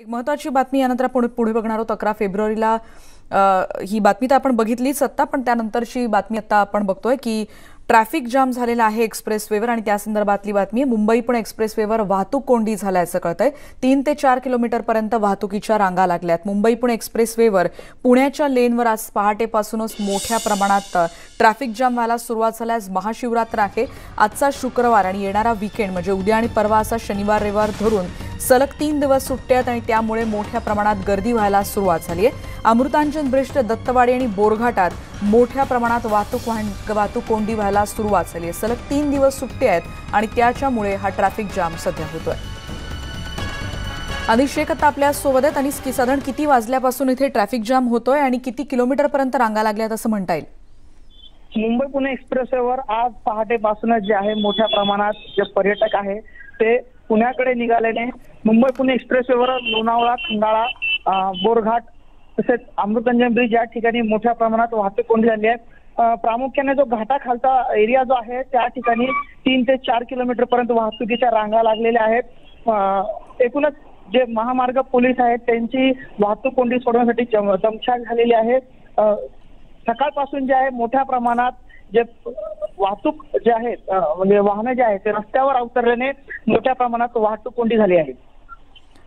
एक महत्त्वाची बातमी यानंतर आपण पुढे बघणार आहोत। 11 फेब्रुवारीला ही बातमी तर आपण बघितलीच आता, पण त्यानंतरची बातमी आता आपण बघतोय की ट्रॅफिक जाम झालेला आहे एक्सप्रेसवेवर आणि त्या संदर्भातली बातमी आहे। मुंबई पुणे एक्सप्रेसवेवर वाहतूक कोंडी झाल्याचं कळतंय। 3 ते 4 किलोमीटर पर्यंत वाहतुकीच्या रांगा लागल्यात। मुंबई पुणे एक्सप्रेसवेवर पुण्याच्या लेनवर आज पहाटेपासूनच मोठ्या प्रमाणात ट्रॅफिक जाम व्हायला सुरुवात झाली। आज महाशिवरात्र आहे। आजचा शुक्रवार आणि येणारा वीकेंड म्हणजे उद्या आणि परवा असा शनिवार रविवार धरून सलग 3 दिवस सुट्टे आहेत आणि त्यामुळे मोठ्या प्रमाणात गर्दी व्हायला सुरुवात झाली आहे। अमृतांजन ब्रिज ते दत्तवाडी आणि बोरघाटात मोठ्या प्रमाणात वाहतूक कोंडी व्हायला सुरुवात झाली आहे। सलग 3 दिवस सुट्टे आहेत आणि त्याच्यामुळे हा ट्रॅफिक जाम सध्या होतोय। अनिश शेख आता आपल्या सोबत आहेत। आणि साधारण किती वाजल्यापासून इथे ट्रॅफिक जाम होतोय आणि किती किलोमीटर पर्यंत रांगा लागल्यात असं म्हणता येईल? मुंबई पुणे एक्सप्रेसवेवर आज पहाटेपासूनच जे आहे मोठ्या प्रमाणात जे पर्यटक आहे ते पुण्याकडे निघालेले। मुंबई पुणे एक्सप्रेसवेवर लोणावळा, खंडाळा, बोरघाट तसेच अमृतांजन ब्रिज या ठिकाणी मोठ्या प्रमाणात वाहतूक कोंडी झाली आहे। प्रामुख्याने जो घाटाखालचा एरिया जो आहे त्या ठिकाणी 3 ते 4 किलोमीटर पर्यंत वाहतुकीच्या रांगा लागलेल्या आहेत। एकूणच जे महामार्ग पोलीस आहेत त्यांची वाहतूक कोंडी सोडवण्यासाठी दमछाक झालेली आहे। सकाळपासून जे आहे मोठ्या प्रमाणात जे वाहतूक जे आहेत म्हणजे वाहनं जे आहेत ते रस्त्यावर अवतरल्याने मोठ्या प्रमाणात वाहतूक कोंडी झाली आहे।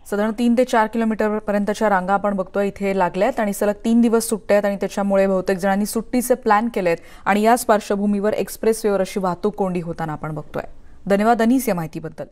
साधारण 3 ते 4 किलोमीटर पर्यंतच्या रांगा आपण बघतोय इथे लागल्यात आणि सलग 3 दिवस सुट्टे आहेत आणि त्याच्यामुळे बहुतेक जणांनी सुट्टीचे प्लॅन केलेत आणि याच पार्श्वभूमीवर एक्सप्रेसवेवर अशी वाहतूक कोंडी होताना आपण बघतोय। धन्यवाद अनीस या माहितीबद्दल।